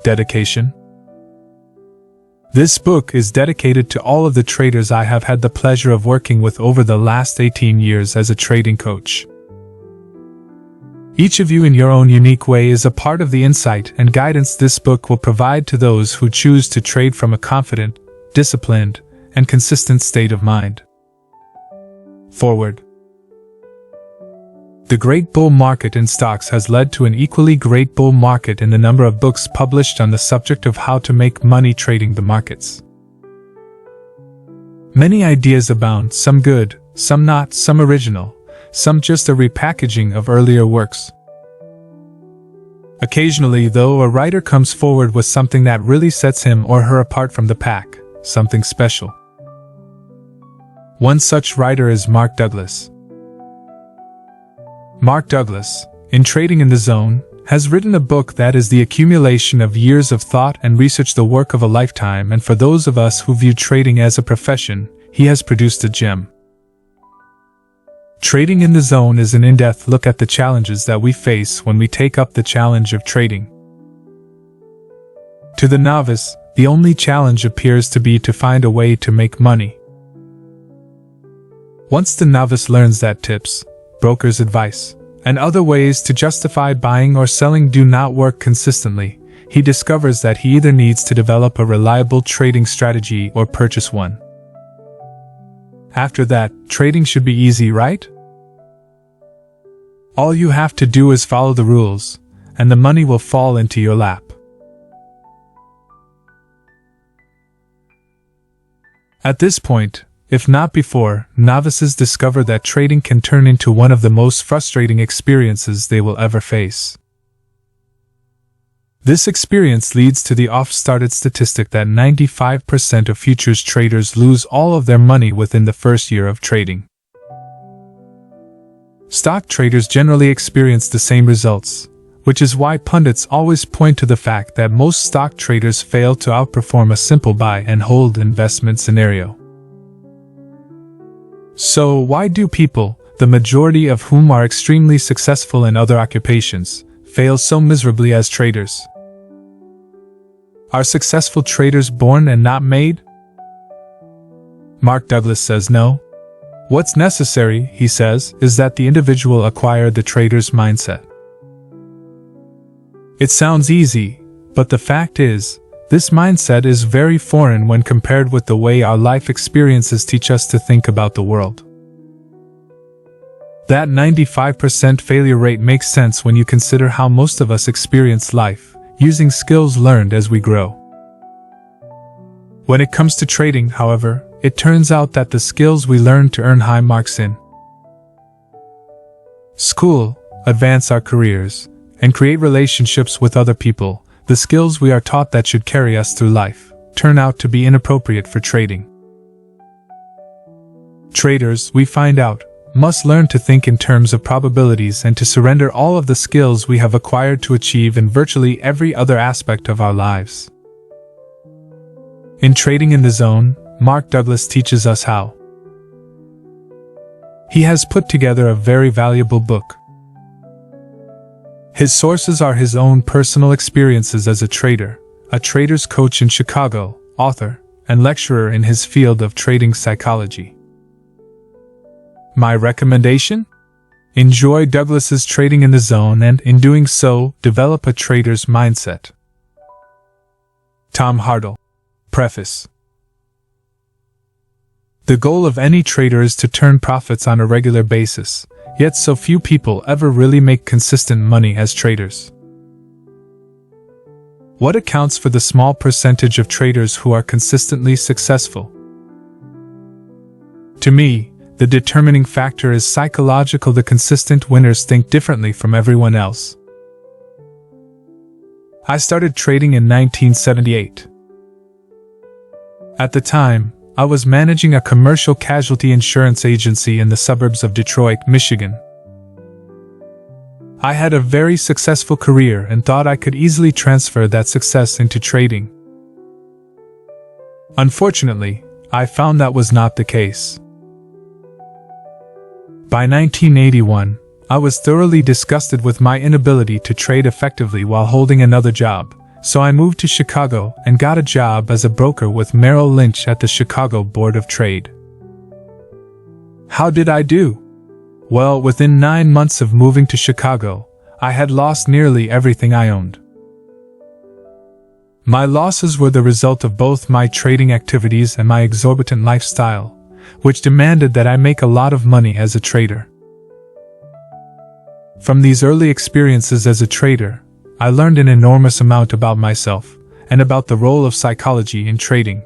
Dedication. This book is dedicated to all of the traders I have had the pleasure of working with over the last 18 years as a trading coach. Each of you in your own unique way is a part of the insight and guidance this book will provide to those who choose to trade from a confident, disciplined, and consistent state of mind. Forward. The great bull market in stocks has led to an equally great bull market in the number of books published on the subject of how to make money trading the markets. Many ideas abound, some good, some not, some original, some just a repackaging of earlier works. Occasionally, though, a writer comes forward with something that really sets him or her apart from the pack, something special. One such writer is Mark Douglas. Mark Douglas, in Trading in the Zone, has written a book that is the accumulation of years of thought and research, the work of a lifetime, and for those of us who view trading as a profession, he has produced a gem. Trading in the Zone is an in-depth look at the challenges that we face when we take up the challenge of trading. To the novice, the only challenge appears to be to find a way to make money. Once the novice learns that tips, brokers' advice, and other ways to justify buying or selling do not work consistently, he discovers that he either needs to develop a reliable trading strategy or purchase one. After that, trading should be easy, right? All you have to do is follow the rules, and the money will fall into your lap. At this point, if not before, novices discover that trading can turn into one of the most frustrating experiences they will ever face. This experience leads to the oft-stated statistic that 95% of futures traders lose all of their money within the first year of trading. Stock traders generally experience the same results, which is why pundits always point to the fact that most stock traders fail to outperform a simple buy and hold investment scenario. So why do people, the majority of whom are extremely successful in other occupations, fail so miserably as traders? Are successful traders born and not made? Mark Douglas says no. What's necessary, he says, is that the individual acquire the trader's mindset. It sounds easy, but the fact is, this mindset is very foreign when compared with the way our life experiences teach us to think about the world. That 95% failure rate makes sense when you consider how most of us experience life, using skills learned as we grow. When it comes to trading, however, it turns out that the skills we learn to earn high marks in school, advance our careers, and create relationships with other people, the skills we are taught that should carry us through life, turn out to be inappropriate for trading. Traders, we find out, must learn to think in terms of probabilities and to surrender all of the skills we have acquired to achieve in virtually every other aspect of our lives. In Trading in the Zone, Mark Douglas teaches us how. He has put together a very valuable book. His sources are his own personal experiences as a trader, a trader's coach in Chicago, author, and lecturer in his field of trading psychology. My recommendation? Enjoy Douglas's Trading in the Zone and, in doing so, develop a trader's mindset. Tom Hartle. Preface. The goal of any trader is to turn profits on a regular basis, yet so few people ever really make consistent money as traders. What accounts for the small percentage of traders who are consistently successful? To me, the determining factor is psychological. The consistent winners think differently from everyone else. I started trading in 1978. At the time, I was managing a commercial casualty insurance agency in the suburbs of Detroit, Michigan. I had a very successful career and thought I could easily transfer that success into trading. Unfortunately, I found that was not the case. By 1981, I was thoroughly disgusted with my inability to trade effectively while holding another job, so I moved to Chicago and got a job as a broker with Merrill Lynch at the Chicago Board of Trade. How did I do? Well, within 9 months of moving to Chicago, I had lost nearly everything I owned. My losses were the result of both my trading activities and my exorbitant lifestyle, which demanded that I make a lot of money as a trader. From these early experiences as a trader, I learned an enormous amount about myself and about the role of psychology in trading.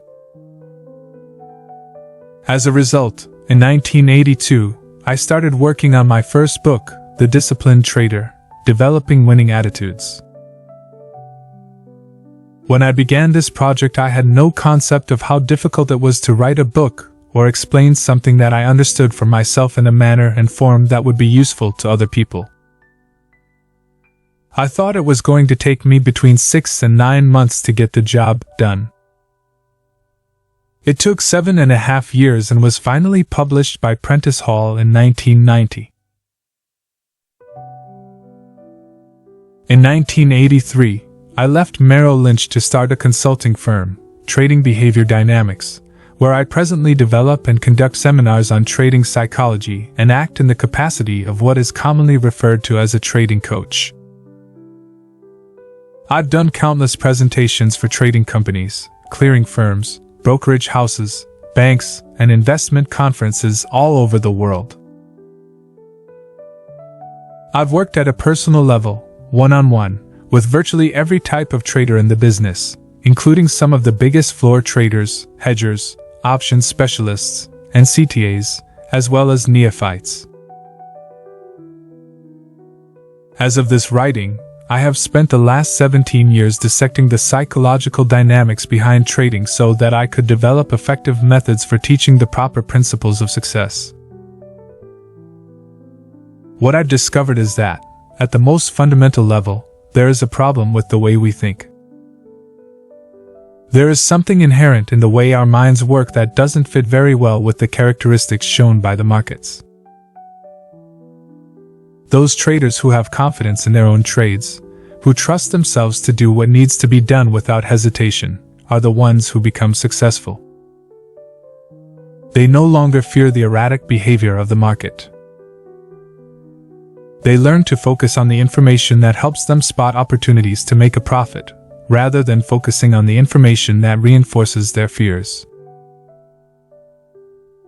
As a result, in 1982, I started working on my first book, The Disciplined Trader: Developing Winning Attitudes. When I began this project, I had no concept of how difficult it was to write a book or explain something that I understood for myself in a manner and form that would be useful to other people. I thought it was going to take me between 6 and 9 months to get the job done. It took 7.5 years and was finally published by Prentice Hall in 1990. In 1983, I left Merrill Lynch to start a consulting firm, Trading Behavior Dynamics, where I presently develop and conduct seminars on trading psychology and act in the capacity of what is commonly referred to as a trading coach. I've done countless presentations for trading companies, clearing firms, brokerage houses, banks, and investment conferences all over the world. I've worked at a personal level, one-on-one, with virtually every type of trader in the business, including some of the biggest floor traders, hedgers, options specialists, and CTAs, as well as neophytes. As of this writing, I have spent the last 17 years dissecting the psychological dynamics behind trading so that I could develop effective methods for teaching the proper principles of success. What I've discovered is that, at the most fundamental level, there is a problem with the way we think. There is something inherent in the way our minds work that doesn't fit very well with the characteristics shown by the markets. Those traders who have confidence in their own trades, who trust themselves to do what needs to be done without hesitation, are the ones who become successful. They no longer fear the erratic behavior of the market. They learn to focus on the information that helps them spot opportunities to make a profit, rather than focusing on the information that reinforces their fears.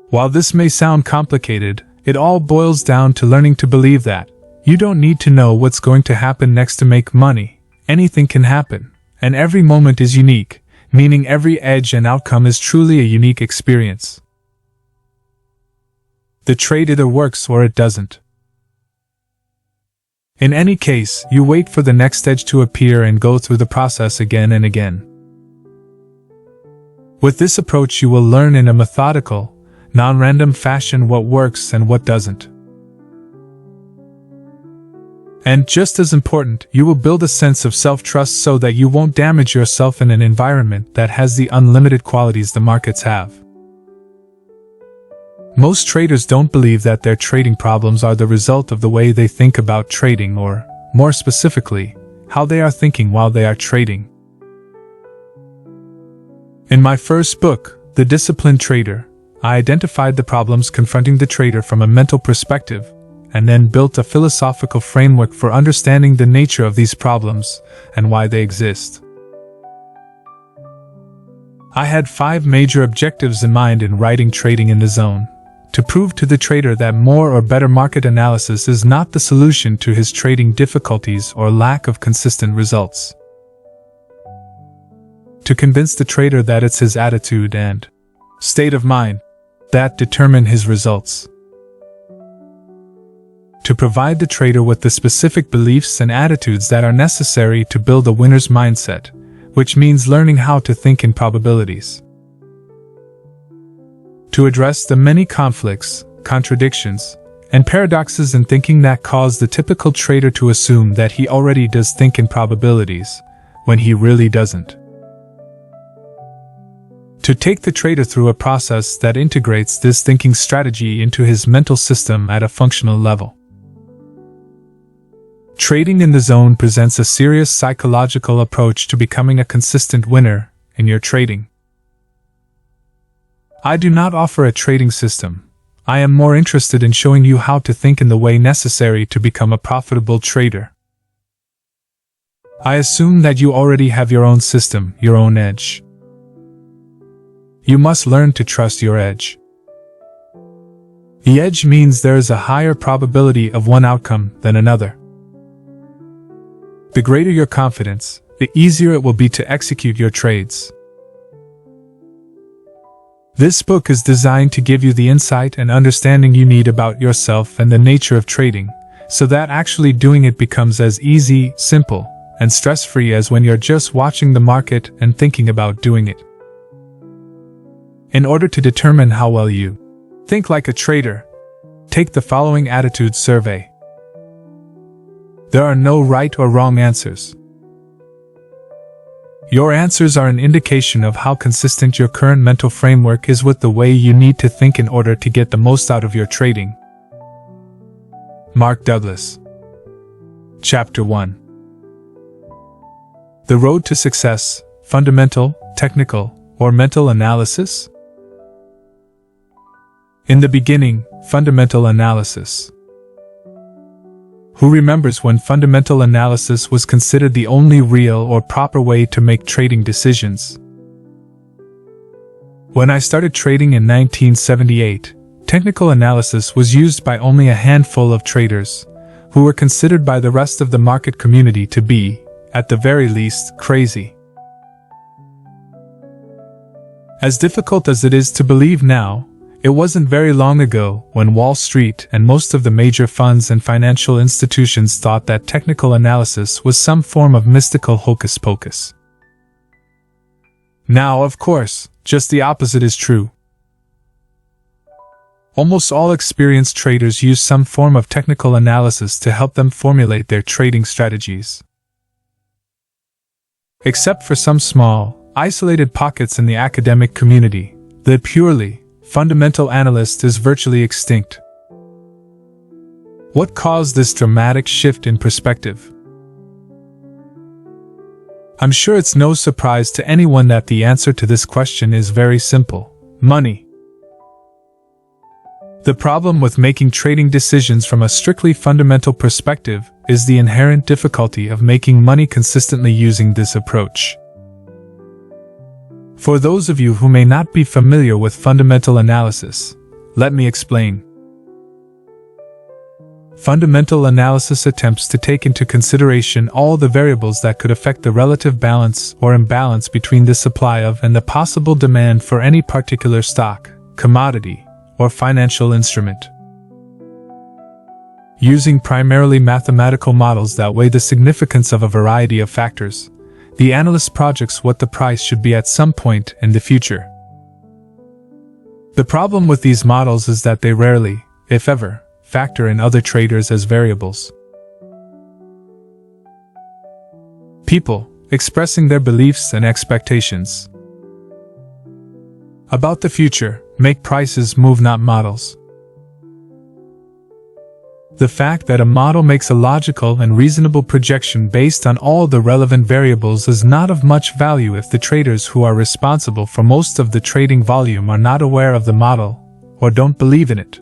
While this may sound complicated, it all boils down to learning to believe that you don't need to know what's going to happen next to make money. Anything can happen, and every moment is unique, meaning every edge and outcome is truly a unique experience. The trade either works or it doesn't. In any case, you wait for the next edge to appear and go through the process again and again. With this approach, you will learn in a methodical, non-random fashion what works and what doesn't. And just as important, you will build a sense of self-trust so that you won't damage yourself in an environment that has the unlimited qualities the markets have. Most traders don't believe that their trading problems are the result of the way they think about trading or, more specifically, how they are thinking while they are trading. In my first book, The Disciplined Trader, I identified the problems confronting the trader from a mental perspective, and then built a philosophical framework for understanding the nature of these problems and why they exist. I had 5 major objectives in mind in writing Trading in the Zone: to prove to the trader that more or better market analysis is not the solution to his trading difficulties or lack of consistent results. To convince the trader that it's his attitude and state of mind that determine his results. To provide the trader with the specific beliefs and attitudes that are necessary to build a winner's mindset, which means learning how to think in probabilities. To address the many conflicts, contradictions, and paradoxes in thinking that cause the typical trader to assume that he already does think in probabilities, when he really doesn't. To take the trader through a process that integrates this thinking strategy into his mental system at a functional level. Trading in the zone presents a serious psychological approach to becoming a consistent winner in your trading. I do not offer a trading system. I am more interested in showing you how to think in the way necessary to become a profitable trader. I assume that you already have your own system, your own edge. You must learn to trust your edge. The edge means there is a higher probability of one outcome than another. The greater your confidence, the easier it will be to execute your trades. This book is designed to give you the insight and understanding you need about yourself and the nature of trading, so that actually doing it becomes as easy, simple, and stress-free as when you're just watching the market and thinking about doing it. In order to determine how well you think like a trader, take the following attitude survey. There are no right or wrong answers. Your answers are an indication of how consistent your current mental framework is with the way you need to think in order to get the most out of your trading. Mark Douglas. Chapter 1. The road to success: fundamental, technical, or mental analysis? In the beginning, fundamental analysis. Who remembers when fundamental analysis was considered the only real or proper way to make trading decisions? When I started trading in 1978, technical analysis was used by only a handful of traders, who were considered by the rest of the market community to be, at the very least, crazy. As difficult as it is to believe now, it wasn't very long ago when Wall Street and most of the major funds and financial institutions thought that technical analysis was some form of mystical hocus-pocus. Now, of course, just the opposite is true. Almost all experienced traders use some form of technical analysis to help them formulate their trading strategies. Except for some small, isolated pockets in the academic community, the purely fundamental analyst is virtually extinct. What caused this dramatic shift in perspective? I'm sure it's no surprise to anyone that the answer to this question is very simple: money. The problem with making trading decisions from a strictly fundamental perspective is the inherent difficulty of making money consistently using this approach. For those of you who may not be familiar with fundamental analysis, let me explain. Fundamental analysis attempts to take into consideration all the variables that could affect the relative balance or imbalance between the supply of and the possible demand for any particular stock, commodity, or financial instrument. Using primarily mathematical models that weigh the significance of a variety of factors, the analyst projects what the price should be at some point in the future. The problem with these models is that they rarely, if ever, factor in other traders as variables. People expressing their beliefs and expectations about the future make prices move, not models. The fact that a model makes a logical and reasonable projection based on all the relevant variables is not of much value if the traders who are responsible for most of the trading volume are not aware of the model or don't believe in it.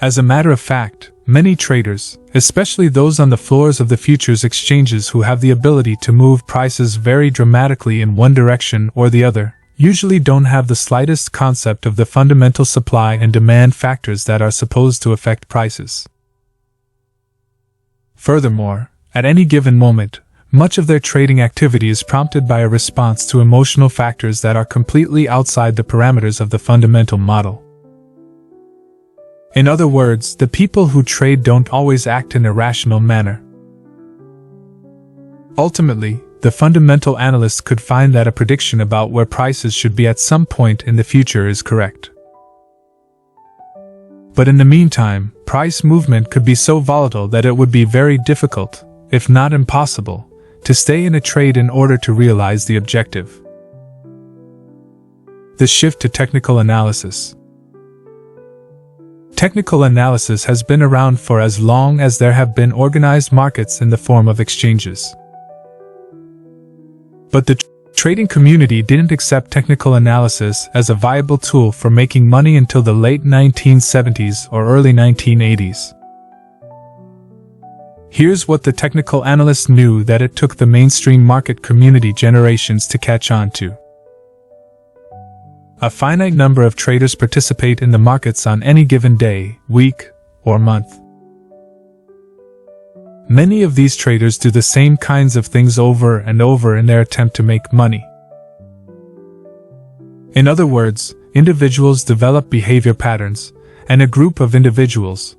As a matter of fact, many traders, especially those on the floors of the futures exchanges who have the ability to move prices very dramatically in one direction or the other, usually don't have the slightest concept of the fundamental supply and demand factors that are supposed to affect prices. Furthermore, at any given moment, much of their trading activity is prompted by a response to emotional factors that are completely outside the parameters of the fundamental model. In other words, the people who trade don't always act in a rational manner. Ultimately, the fundamental analyst could find that a prediction about where prices should be at some point in the future is correct. But in the meantime, price movement could be so volatile that it would be very difficult, if not impossible, to stay in a trade in order to realize the objective. The shift to technical analysis. Technical analysis has been around for as long as there have been organized markets in the form of exchanges. But the trading community didn't accept technical analysis as a viable tool for making money until the late 1970s or early 1980s. Here's what the technical analysts knew that it took the mainstream market community generations to catch on to. A finite number of traders participate in the markets on any given day, week, or month. Many of these traders do the same kinds of things over and over in their attempt to make money. In other words, individuals develop behavior patterns, and a group of individuals,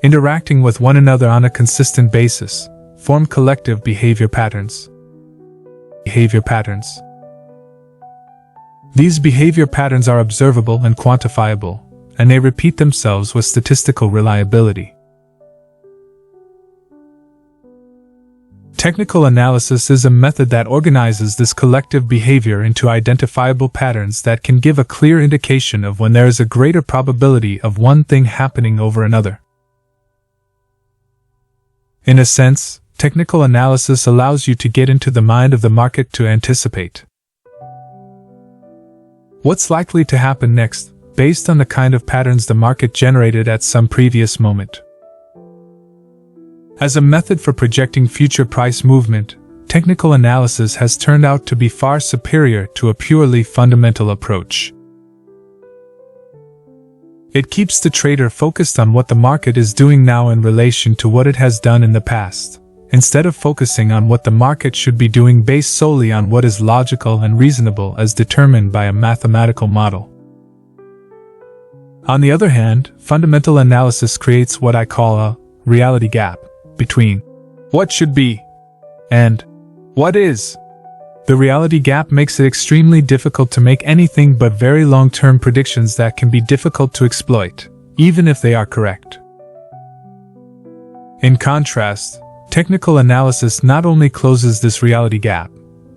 interacting with one another on a consistent basis, form collective behavior patterns. These behavior patterns are observable and quantifiable, and they repeat themselves with statistical reliability. Technical analysis is a method that organizes this collective behavior into identifiable patterns that can give a clear indication of when there is a greater probability of one thing happening over another. In a sense, technical analysis allows you to get into the mind of the market to anticipate what's likely to happen next, based on the kind of patterns the market generated at some previous moment. As a method for projecting future price movement, technical analysis has turned out to be far superior to a purely fundamental approach. It keeps the trader focused on what the market is doing now in relation to what it has done in the past, instead of focusing on what the market should be doing based solely on what is logical and reasonable as determined by a mathematical model. On the other hand, fundamental analysis creates what I call a reality gap between what should be and what is. The reality gap makes it extremely difficult to make anything but very long-term predictions that can be difficult to exploit, even if they are correct. In contrast, technical analysis not only closes this reality gap,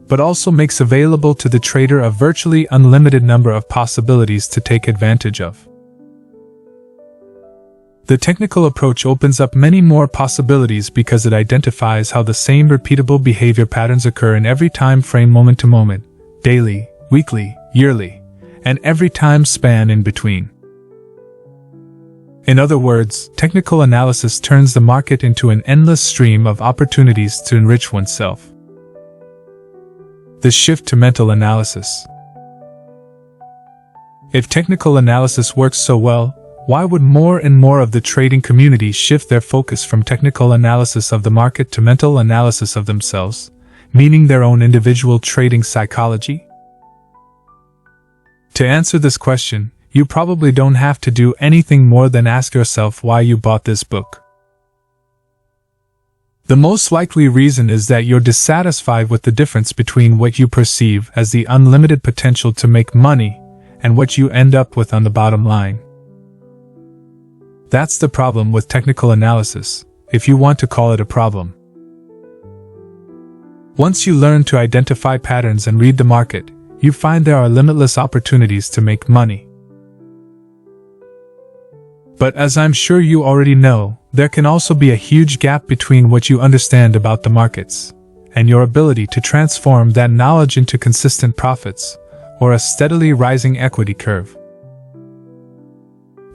but also makes available to the trader a virtually unlimited number of possibilities to take advantage of. The technical approach opens up many more possibilities because it identifies how the same repeatable behavior patterns occur in every time frame moment to moment, daily, weekly, yearly, and every time span in between. In other words, technical analysis turns the market into an endless stream of opportunities to enrich oneself. The shift to mental analysis. If technical analysis works so well, why would more and more of the trading community shift their focus from technical analysis of the market to mental analysis of themselves, meaning their own individual trading psychology? To answer this question, you probably don't have to do anything more than ask yourself why you bought this book. The most likely reason is that you're dissatisfied with the difference between what you perceive as the unlimited potential to make money and what you end up with on the bottom line. That's the problem with technical analysis, if you want to call it a problem. Once you learn to identify patterns and read the market, you find there are limitless opportunities to make money. But as I'm sure you already know, there can also be a huge gap between what you understand about the markets and your ability to transform that knowledge into consistent profits or a steadily rising equity curve.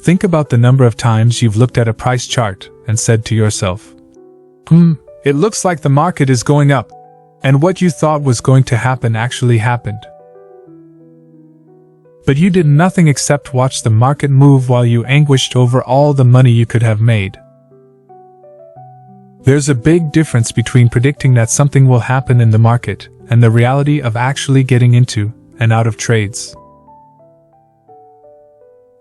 Think about the number of times you've looked at a price chart and said to yourself, it looks like the market is going up, and what you thought was going to happen actually happened. But you did nothing except watch the market move while you anguished over all the money you could have made. There's a big difference between predicting that something will happen in the market and the reality of actually getting into and out of trades.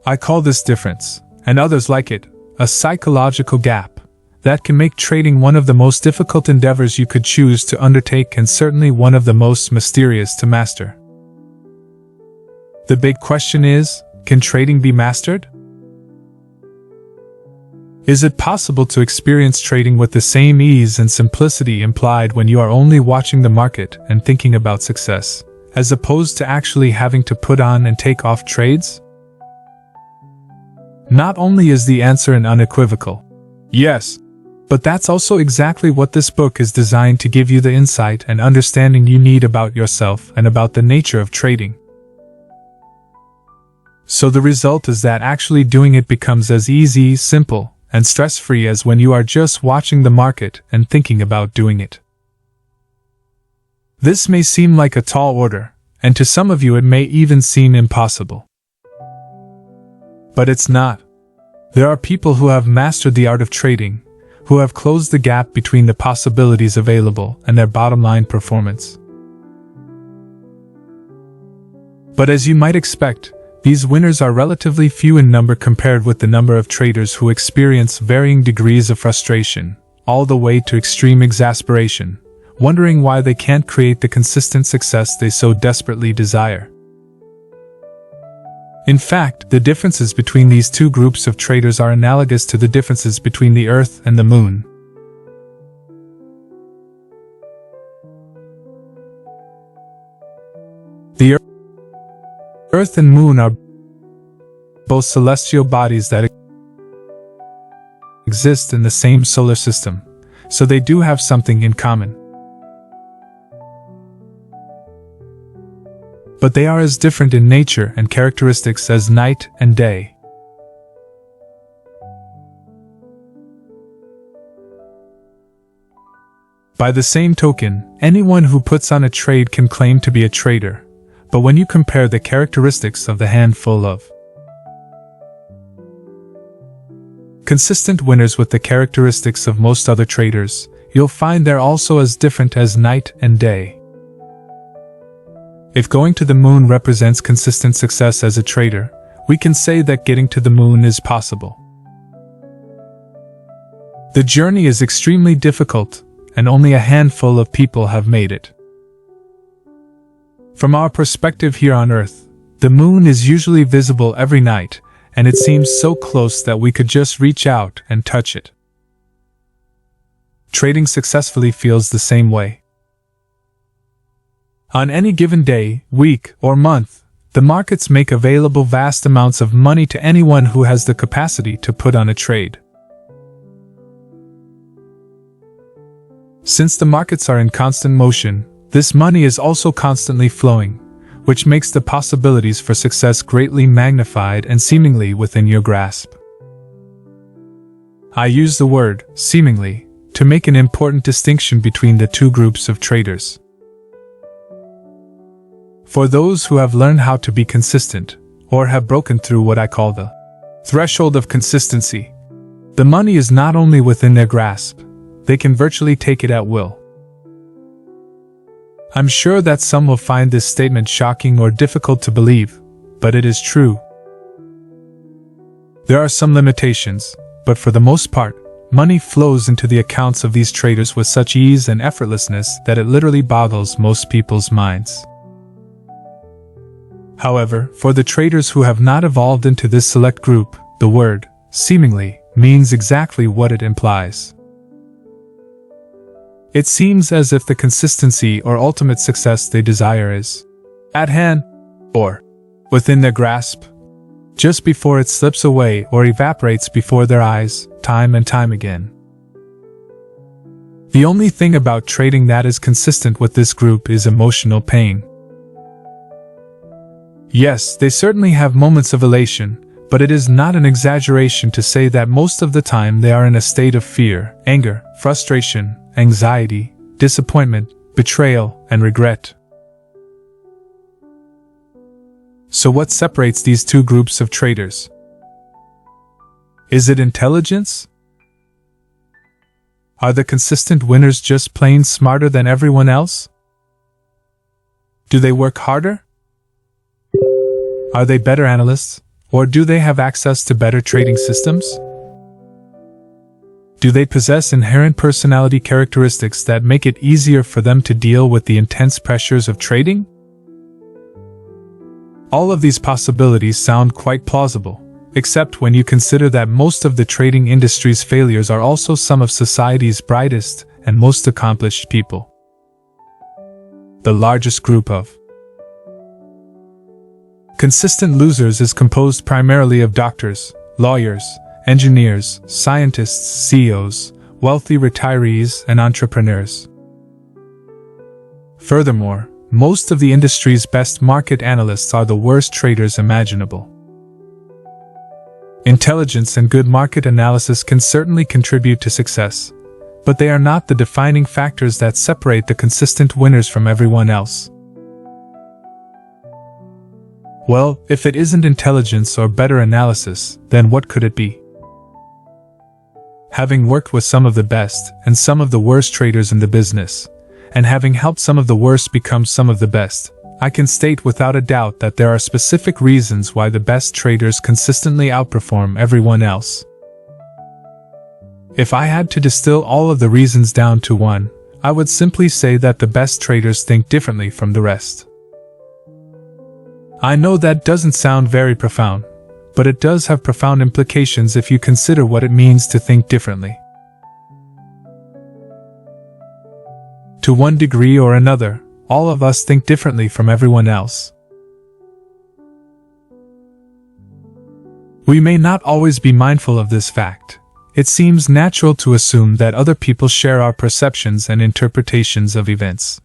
I call this difference, and others like it, a psychological gap that can make trading one of the most difficult endeavors you could choose to undertake and certainly one of the most mysterious to master. The big question is, can trading be mastered? Is it possible to experience trading with the same ease and simplicity implied when you are only watching the market and thinking about success, as opposed to actually having to put on and take off trades? Not only is the answer an unequivocal yes, but that's also exactly what this book is designed to give you the insight and understanding you need about yourself and about the nature of trading. So the result is that actually doing it becomes as easy, simple, and stress-free as when you are just watching the market and thinking about doing it. This may seem like a tall order, and to some of you it may even seem impossible. But it's not. There are people who have mastered the art of trading, who have closed the gap between the possibilities available and their bottom-line performance. But as you might expect, these winners are relatively few in number compared with the number of traders who experience varying degrees of frustration, all the way to extreme exasperation, wondering why they can't create the consistent success they so desperately desire. In fact, the differences between these two groups of traders are analogous to the differences between the Earth and the Moon. The Earth and Moon are both celestial bodies that exist in the same solar system, so they do have something in common. But they are as different in nature and characteristics as night and day. By the same token, anyone who puts on a trade can claim to be a trader, but when you compare the characteristics of the handful of consistent winners with the characteristics of most other traders, you'll find they're also as different as night and day. If going to the moon represents consistent success as a trader, we can say that getting to the moon is possible. The journey is extremely difficult, and only a handful of people have made it. From our perspective here on Earth, the moon is usually visible every night, and it seems so close that we could just reach out and touch it. Trading successfully feels the same way. On any given day, week, or month, the markets make available vast amounts of money to anyone who has the capacity to put on a trade. Since the markets are in constant motion, this money is also constantly flowing, which makes the possibilities for success greatly magnified and seemingly within your grasp. I use the word seemingly to make an important distinction between the two groups of traders. For those who have learned how to be consistent, or have broken through what I call the threshold of consistency, the money is not only within their grasp, they can virtually take it at will. I'm sure that some will find this statement shocking or difficult to believe, but it is true. There are some limitations, but for the most part, money flows into the accounts of these traders with such ease and effortlessness that it literally boggles most people's minds. However, for the traders who have not evolved into this select group, the word seemingly means exactly what it implies. It seems as if the consistency or ultimate success they desire is at hand, or within their grasp, just before it slips away or evaporates before their eyes, time and time again. The only thing about trading that is consistent with this group is emotional pain. Yes, they certainly have moments of elation, but it is not an exaggeration to say that most of the time they are in a state of fear, anger, frustration, anxiety, disappointment, betrayal, and regret. So what separates these two groups of traders? Is it intelligence? Are the consistent winners just plain smarter than everyone else? Do they work harder? Are they better analysts, or do they have access to better trading systems? Do they possess inherent personality characteristics that make it easier for them to deal with the intense pressures of trading? All of these possibilities sound quite plausible, except when you consider that most of the trading industry's failures are also some of society's brightest and most accomplished people. The largest group of consistent losers is composed primarily of doctors, lawyers, engineers, scientists, CEOs, wealthy retirees, and entrepreneurs. Furthermore, most of the industry's best market analysts are the worst traders imaginable. Intelligence and good market analysis can certainly contribute to success, but they are not the defining factors that separate the consistent winners from everyone else. Well, if it isn't intelligence or better analysis, then what could it be? Having worked with some of the best and some of the worst traders in the business, and having helped some of the worst become some of the best, I can state without a doubt that there are specific reasons why the best traders consistently outperform everyone else. If I had to distill all of the reasons down to one, I would simply say that the best traders think differently from the rest. I know that doesn't sound very profound, but it does have profound implications if you consider what it means to think differently. To one degree or another, all of us think differently from everyone else. We may not always be mindful of this fact. It seems natural to assume that other people share our perceptions and interpretations of events.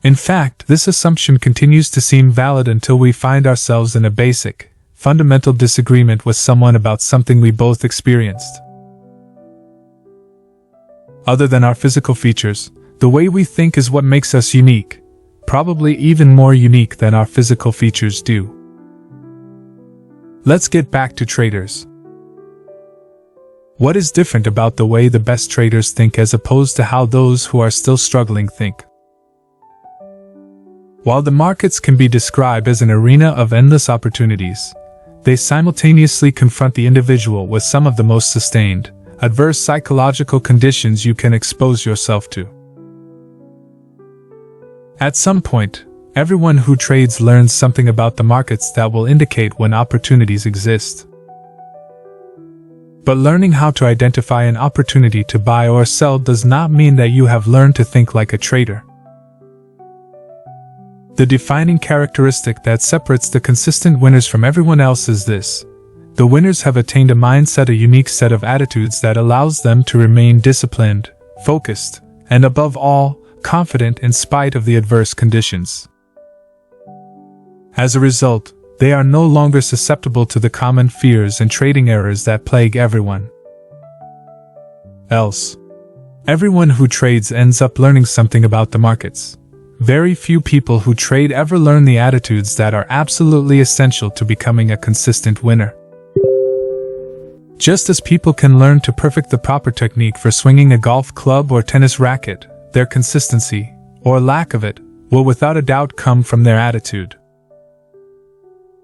In fact, this assumption continues to seem valid until we find ourselves in a basic, fundamental disagreement with someone about something we both experienced. Other than our physical features, the way we think is what makes us unique, probably even more unique than our physical features do. Let's get back to traders. What is different about the way the best traders think as opposed to how those who are still struggling think? While the markets can be described as an arena of endless opportunities, they simultaneously confront the individual with some of the most sustained, adverse psychological conditions you can expose yourself to. At some point, everyone who trades learns something about the markets that will indicate when opportunities exist. But learning how to identify an opportunity to buy or sell does not mean that you have learned to think like a trader. The defining characteristic that separates the consistent winners from everyone else is this: the winners have attained a mindset, a unique set of attitudes that allows them to remain disciplined, focused, and above all, confident in spite of the adverse conditions. As a result, they are no longer susceptible to the common fears and trading errors that plague everyone else. Everyone who trades ends up learning something about the markets. Very few people who trade ever learn the attitudes that are absolutely essential to becoming a consistent winner. Just as people can learn to perfect the proper technique for swinging a golf club or tennis racket, their consistency, or lack of it, will without a doubt come from their attitude.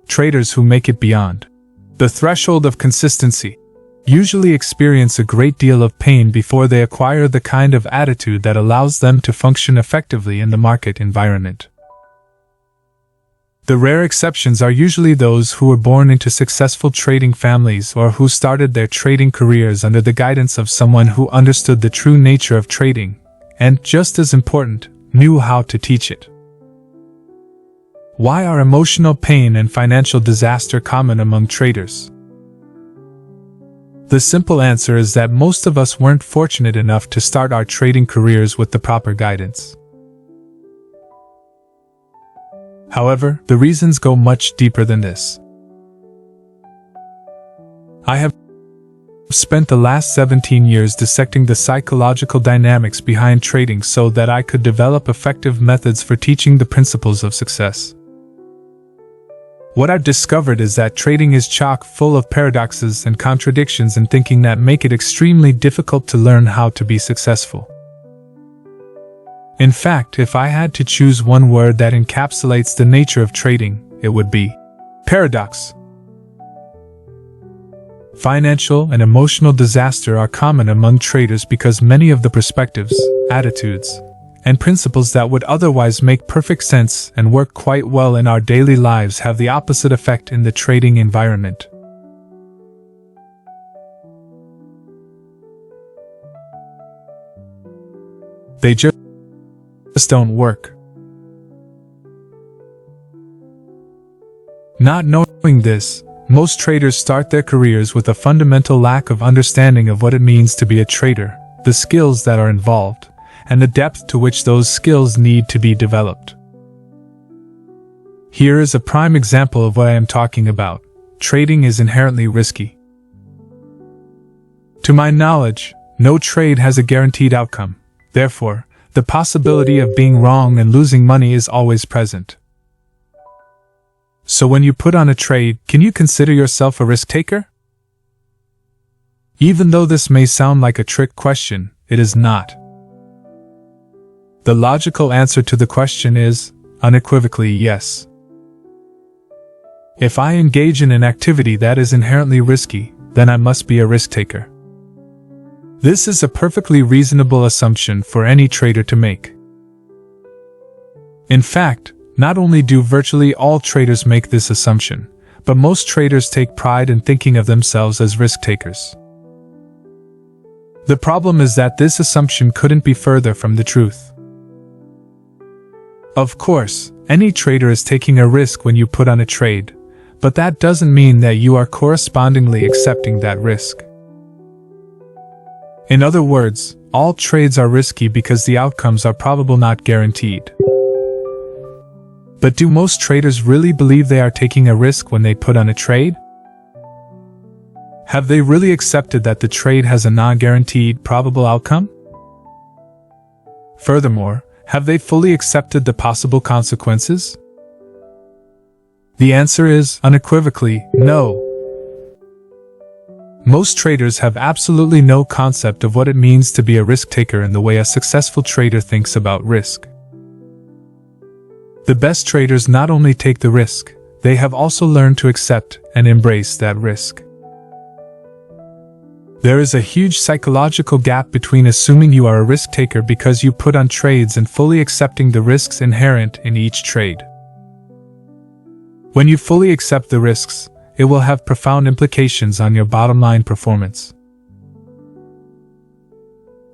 Traders who make it beyond the threshold of consistency usually experience a great deal of pain before they acquire the kind of attitude that allows them to function effectively in the market environment. The rare exceptions are usually those who were born into successful trading families or who started their trading careers under the guidance of someone who understood the true nature of trading, and, just as important, knew how to teach it. Why are emotional pain and financial disaster common among traders? The simple answer is that most of us weren't fortunate enough to start our trading careers with the proper guidance. However, the reasons go much deeper than this. I have spent the last 17 years dissecting the psychological dynamics behind trading so that I could develop effective methods for teaching the principles of success. What I've discovered is that trading is chock full of paradoxes and contradictions in thinking that make it extremely difficult to learn how to be successful. In fact, if I had to choose one word that encapsulates the nature of trading, it would be paradox. Financial and emotional disaster are common among traders because many of the perspectives, attitudes, and principles that would otherwise make perfect sense and work quite well in our daily lives have the opposite effect in the trading environment. They just don't work. Not knowing this, Most traders start their careers with a fundamental lack of understanding of what it means to be a trader, the skills that are involved, and the depth to which those skills need to be developed. Here is a prime example of what I am talking about. Trading is inherently risky. To my knowledge, no trade has a guaranteed outcome. Therefore, the possibility of being wrong and losing money is always present. So when you put on a trade, can you consider yourself a risk taker? Even though this may sound like a trick question, it is not. The logical answer to the question is, unequivocally, yes. If I engage in an activity that is inherently risky, then I must be a risk taker. This is a perfectly reasonable assumption for any trader to make. In fact, not only do virtually all traders make this assumption, but most traders take pride in thinking of themselves as risk takers. The problem is that this assumption couldn't be further from the truth. Of course, any trader is taking a risk when you put on a trade, but that doesn't mean that you are correspondingly accepting that risk. In other words, all trades are risky because the outcomes are probably not guaranteed. But do most traders really believe they are taking a risk when they put on a trade? Have they really accepted that the trade has a non-guaranteed probable outcome? Furthermore, have they fully accepted the possible consequences? The answer is, unequivocally, no. Most traders have absolutely no concept of what it means to be a risk taker in the way a successful trader thinks about risk. The best traders not only take the risk, they have also learned to accept and embrace that risk. There is a huge psychological gap between assuming you are a risk taker because you put on trades and fully accepting the risks inherent in each trade. When you fully accept the risks, it will have profound implications on your bottom line performance.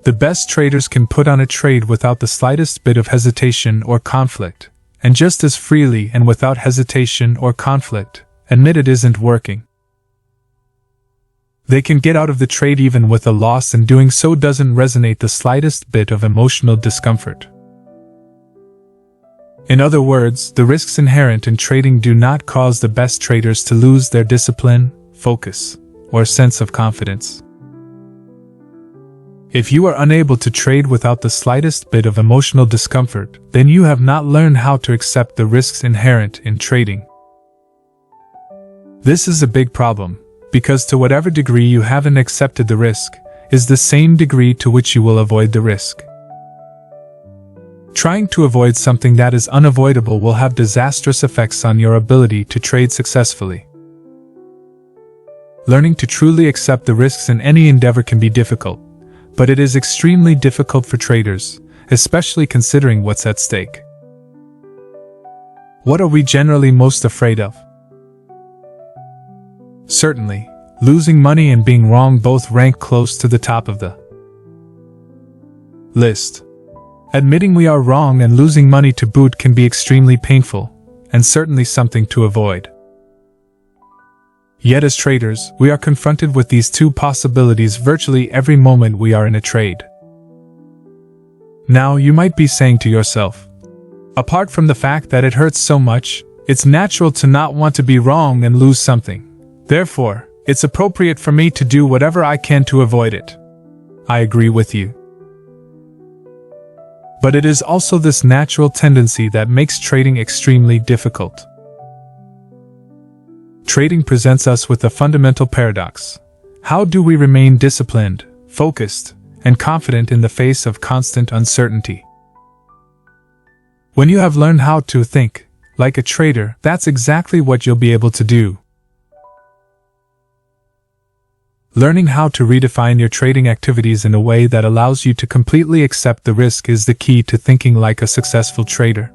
The best traders can put on a trade without the slightest bit of hesitation or conflict, and just as freely and without hesitation or conflict, admit it isn't working. They can get out of the trade even with a loss, and doing so doesn't resonate the slightest bit of emotional discomfort. In other words, the risks inherent in trading do not cause the best traders to lose their discipline, focus, or sense of confidence. If you are unable to trade without the slightest bit of emotional discomfort, then you have not learned how to accept the risks inherent in trading. This is a big problem, because to whatever degree you haven't accepted the risk, is the same degree to which you will avoid the risk. Trying to avoid something that is unavoidable will have disastrous effects on your ability to trade successfully. Learning to truly accept the risks in any endeavor can be difficult, but it is extremely difficult for traders, especially considering what's at stake. What are we generally most afraid of? Certainly, losing money and being wrong both rank close to the top of the list. Admitting we are wrong and losing money to boot can be extremely painful, and certainly something to avoid. Yet as traders, we are confronted with these two possibilities virtually every moment we are in a trade. Now you might be saying to yourself, apart from the fact that it hurts so much, it's natural to not want to be wrong and lose something. Therefore, it's appropriate for me to do whatever I can to avoid it. I agree with you. But it is also this natural tendency that makes trading extremely difficult. Trading presents us with a fundamental paradox. How do we remain disciplined, focused, and confident in the face of constant uncertainty? When you have learned how to think like a trader, that's exactly what you'll be able to do. Learning how to redefine your trading activities in a way that allows you to completely accept the risk is the key to thinking like a successful trader.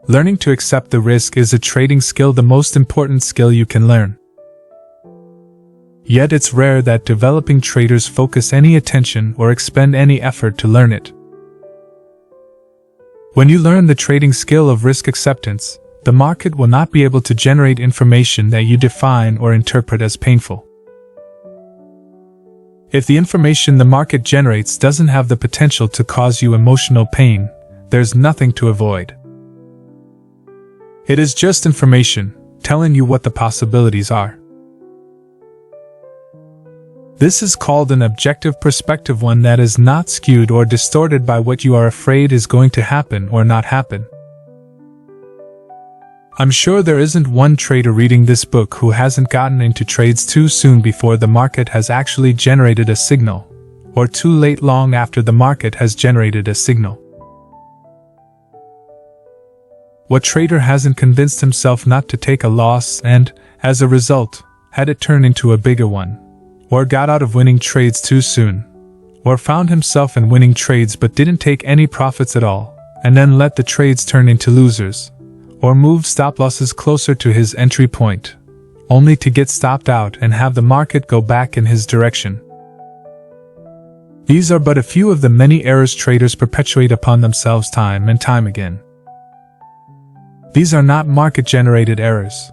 Learning to accept the risk is a trading skill, the most important skill you can learn. Yet it's rare that developing traders focus any attention or expend any effort to learn it. When you learn the trading skill of risk acceptance, the market will not be able to generate information that you define or interpret as painful. If the information the market generates doesn't have the potential to cause you emotional pain, there's nothing to avoid. It is just information, telling you what the possibilities are. This is called an objective perspective, one that is not skewed or distorted by what you are afraid is going to happen or not happen. I'm sure there isn't one trader reading this book who hasn't gotten into trades too soon before the market has actually generated a signal, or too late long after the market has generated a signal. What trader hasn't convinced himself not to take a loss and, as a result, had it turn into a bigger one? Or got out of winning trades too soon, or found himself in winning trades but didn't take any profits at all, and then let the trades turn into losers, or moved stop losses closer to his entry point, only to get stopped out and have the market go back in his direction. These are but a few of the many errors traders perpetuate upon themselves time and time again. These are not market-generated errors.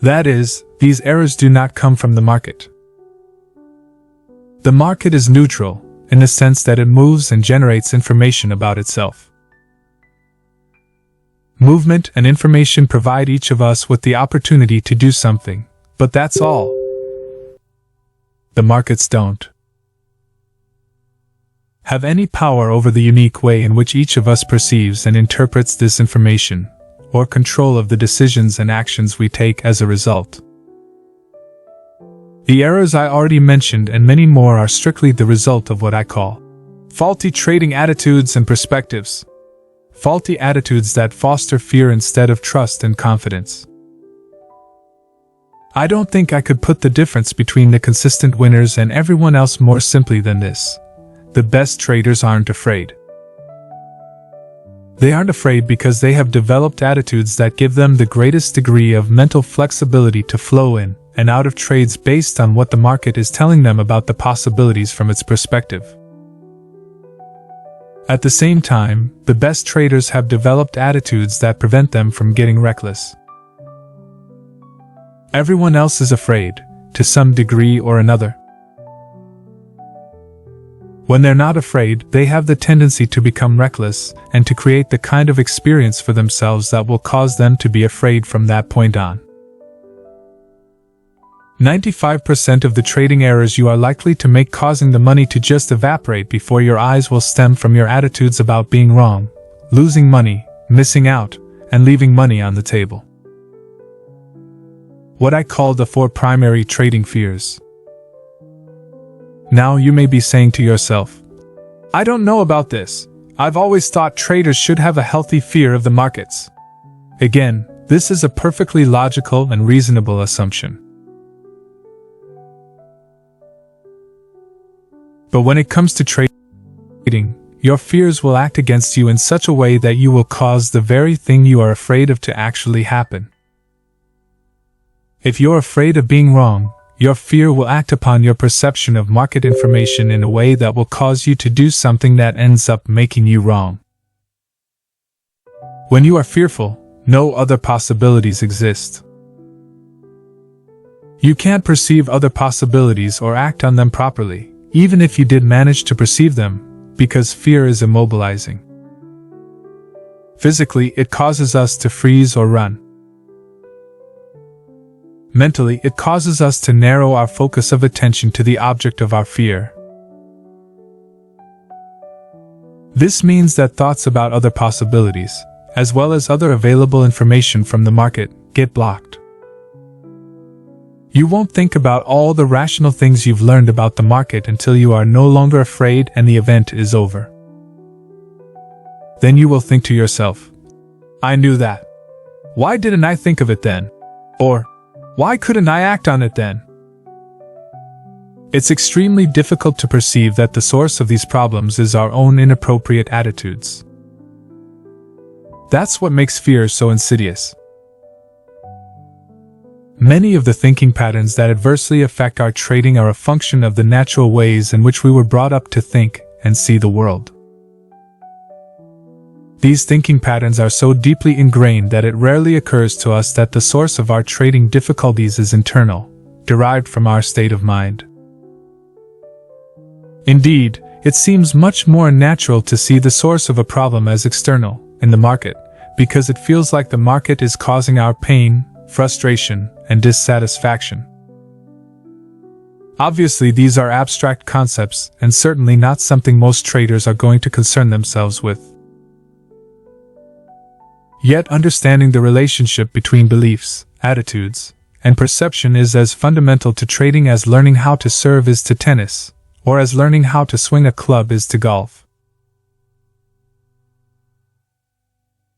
That is, these errors do not come from the market. The market is neutral, in the sense that it moves and generates information about itself. Movement and information provide each of us with the opportunity to do something, but that's all. The markets don't have any power over the unique way in which each of us perceives and interprets this information, or control of the decisions and actions we take as a result. The errors I already mentioned and many more are strictly the result of what I call faulty trading attitudes and perspectives. Faulty attitudes that foster fear instead of trust and confidence. I don't think I could put the difference between the consistent winners and everyone else more simply than this. The best traders aren't afraid. They aren't afraid because they have developed attitudes that give them the greatest degree of mental flexibility to flow in and out of trades based on what the market is telling them about the possibilities from its perspective. At the same time, the best traders have developed attitudes that prevent them from getting reckless. Everyone else is afraid, to some degree or another. When they're not afraid, they have the tendency to become reckless and to create the kind of experience for themselves that will cause them to be afraid from that point on. 95% of the trading errors you are likely to make causing the money to just evaporate before your eyes will stem from your attitudes about being wrong, losing money, missing out, and leaving money on the table. What I call the 4 primary trading fears. Now you may be saying to yourself, I don't know about this. I've always thought traders should have a healthy fear of the markets. Again, this is a perfectly logical and reasonable assumption. But when it comes to trading, your fears will act against you in such a way that you will cause the very thing you are afraid of to actually happen. If you're afraid of being wrong, your fear will act upon your perception of market information in a way that will cause you to do something that ends up making you wrong. When you are fearful, no other possibilities exist. You can't perceive other possibilities or act on them properly, even if you did manage to perceive them, because fear is immobilizing. Physically, it causes us to freeze or run. Mentally, it causes us to narrow our focus of attention to the object of our fear. This means that thoughts about other possibilities, as well as other available information from the market, get blocked. You won't think about all the rational things you've learned about the market until you are no longer afraid and the event is over. Then you will think to yourself, I knew that. Why didn't I think of it then? Or, why couldn't I act on it then? It's extremely difficult to perceive that the source of these problems is our own inappropriate attitudes. That's what makes fear so insidious. Many of the thinking patterns that adversely affect our trading are a function of the natural ways in which we were brought up to think and see the world. These thinking patterns are so deeply ingrained that it rarely occurs to us that the source of our trading difficulties is internal, derived from our state of mind. Indeed, it seems much more natural to see the source of a problem as external, in the market, because it feels like the market is causing our pain, frustration, and dissatisfaction. Obviously, these are abstract concepts and certainly not something most traders are going to concern themselves with. Yet understanding the relationship between beliefs, attitudes, and perception is as fundamental to trading as learning how to serve is to tennis, or as learning how to swing a club is to golf.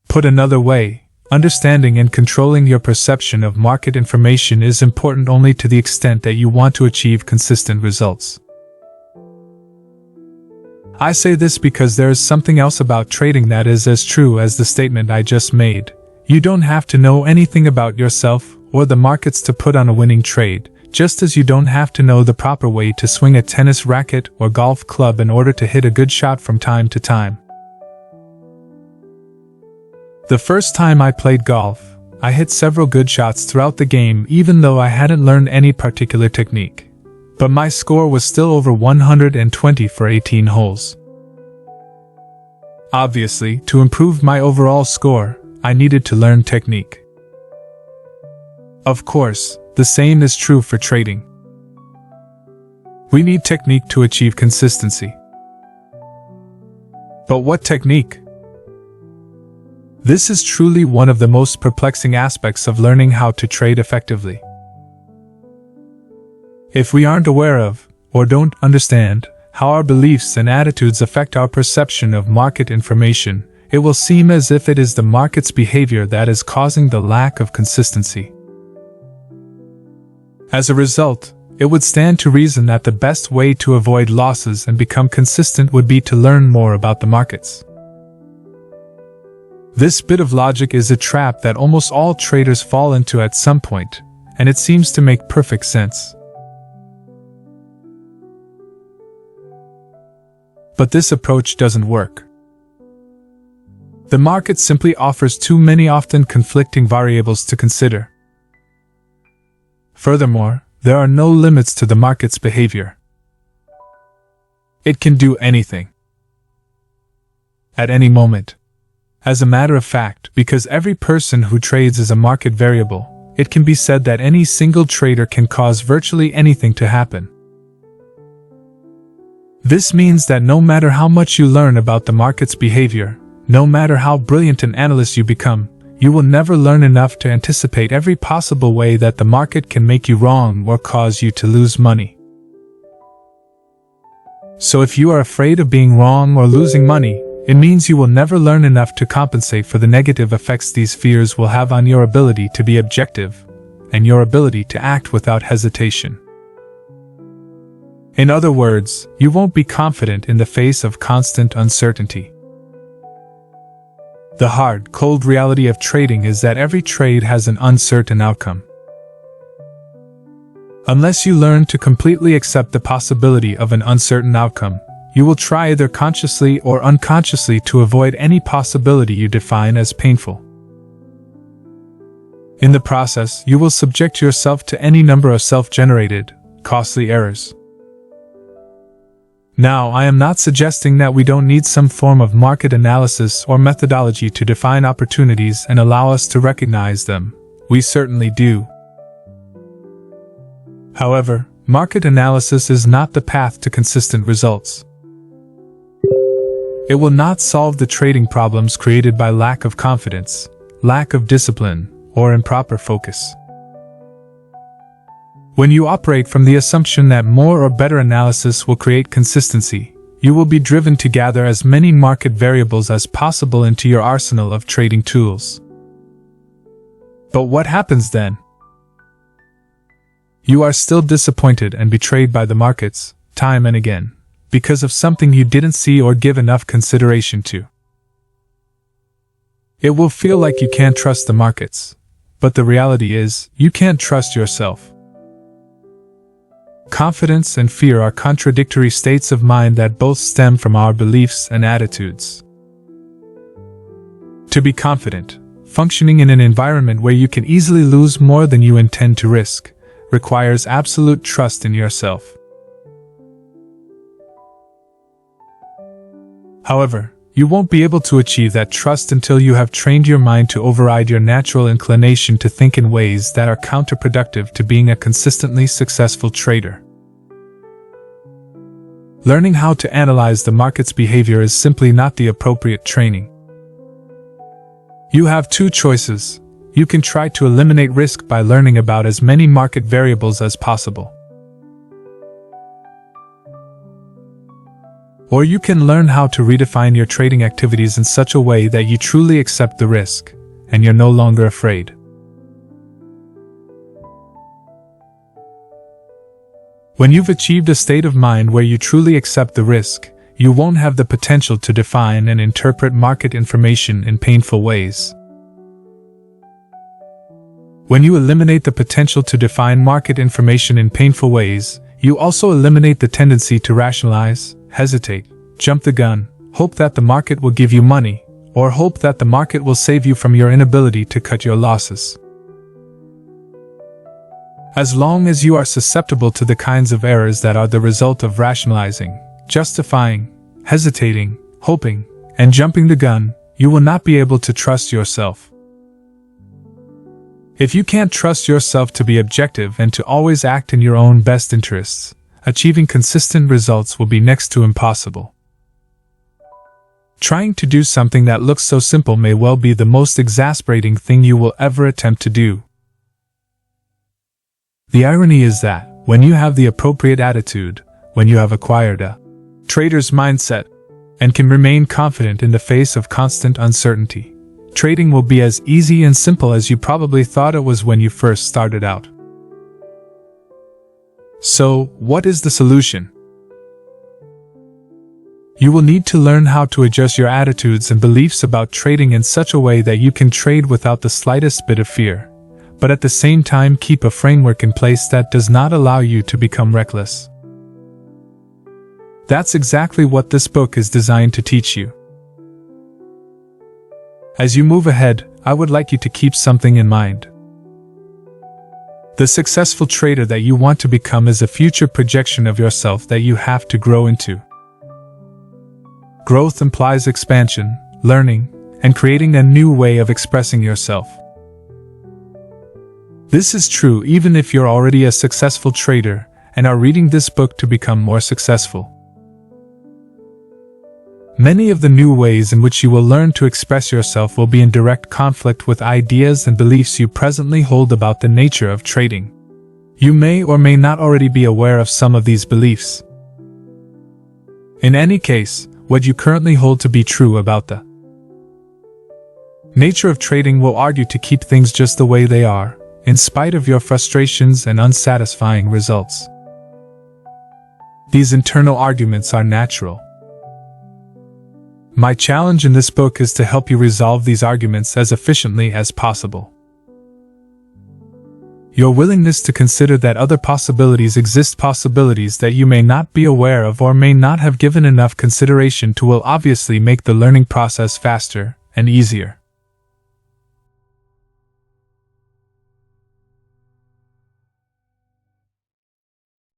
Put another way, understanding and controlling your perception of market information is important only to the extent that you want to achieve consistent results. I say this because there is something else about trading that is as true as the statement I just made. You don't have to know anything about yourself or the markets to put on a winning trade, just as you don't have to know the proper way to swing a tennis racket or golf club in order to hit a good shot from time to time. The first time I played golf, I hit several good shots throughout the game even though I hadn't learned any particular technique. But my score was still over 120 for 18 holes. Obviously, to improve my overall score, I needed to learn technique. Of course, the same is true for trading. We need technique to achieve consistency. But what technique? This is truly one of the most perplexing aspects of learning how to trade effectively. If we aren't aware of, or don't understand, how our beliefs and attitudes affect our perception of market information, it will seem as if it is the market's behavior that is causing the lack of consistency. As a result, it would stand to reason that the best way to avoid losses and become consistent would be to learn more about the markets. This bit of logic is a trap that almost all traders fall into at some point, and it seems to make perfect sense. But this approach doesn't work. The market simply offers too many often conflicting variables to consider. Furthermore, there are no limits to the market's behavior. It can do anything. At any moment. As a matter of fact, because every person who trades is a market variable, it can be said that any single trader can cause virtually anything to happen. This means that no matter how much you learn about the market's behavior, no matter how brilliant an analyst you become, you will never learn enough to anticipate every possible way that the market can make you wrong or cause you to lose money. So if you are afraid of being wrong or losing money, it means you will never learn enough to compensate for the negative effects these fears will have on your ability to be objective, and your ability to act without hesitation. In other words, you won't be confident in the face of constant uncertainty. The hard, cold reality of trading is that every trade has an uncertain outcome. Unless you learn to completely accept the possibility of an uncertain outcome, you will try either consciously or unconsciously to avoid any possibility you define as painful. In the process, you will subject yourself to any number of self-generated, costly errors. Now, I am not suggesting that we don't need some form of market analysis or methodology to define opportunities and allow us to recognize them. We certainly do. However, market analysis is not the path to consistent results. It will not solve the trading problems created by lack of confidence, lack of discipline, or improper focus. When you operate from the assumption that more or better analysis will create consistency, you will be driven to gather as many market variables as possible into your arsenal of trading tools. But what happens then? You are still disappointed and betrayed by the markets, time and again, because of something you didn't see or give enough consideration to. It will feel like you can't trust the markets, but the reality is, you can't trust yourself. Confidence and fear are contradictory states of mind that both stem from our beliefs and attitudes. To be confident, functioning in an environment where you can easily lose more than you intend to risk requires absolute trust in yourself. However, you won't be able to achieve that trust until you have trained your mind to override your natural inclination to think in ways that are counterproductive to being a consistently successful trader. Learning how to analyze the market's behavior is simply not the appropriate training. You have two choices. You can try to eliminate risk by learning about as many market variables as possible. Or you can learn how to redefine your trading activities in such a way that you truly accept the risk, and you're no longer afraid. When you've achieved a state of mind where you truly accept the risk, you won't have the potential to define and interpret market information in painful ways. When you eliminate the potential to define market information in painful ways, you also eliminate the tendency to rationalize, hesitate, jump the gun, hope that the market will give you money, or hope that the market will save you from your inability to cut your losses. As long as you are susceptible to the kinds of errors that are the result of rationalizing, justifying, hesitating, hoping, and jumping the gun, you will not be able to trust yourself. If you can't trust yourself to be objective and to always act in your own best interests, achieving consistent results will be next to impossible. Trying to do something that looks so simple may well be the most exasperating thing you will ever attempt to do. The irony is that, when you have the appropriate attitude, when you have acquired a trader's mindset, and can remain confident in the face of constant uncertainty, trading will be as easy and simple as you probably thought it was when you first started out. So, what is the solution? You will need to learn how to adjust your attitudes and beliefs about trading in such a way that you can trade without the slightest bit of fear, but at the same time keep a framework in place that does not allow you to become reckless. That's exactly what this book is designed to teach you. As you move ahead, I would like you to keep something in mind. The successful trader that you want to become is a future projection of yourself that you have to grow into. Growth implies expansion, learning, and creating a new way of expressing yourself. This is true even if you're already a successful trader and are reading this book to become more successful. Many of the new ways in which you will learn to express yourself will be in direct conflict with ideas and beliefs you presently hold about the nature of trading. You may or may not already be aware of some of these beliefs. In any case, what you currently hold to be true about the nature of trading will argue to keep things just the way they are, in spite of your frustrations and unsatisfying results. These internal arguments are natural. My challenge in this book is to help you resolve these arguments as efficiently as possible. Your willingness to consider that other possibilities exist, possibilities that you may not be aware of or may not have given enough consideration to, will obviously make the learning process faster and easier.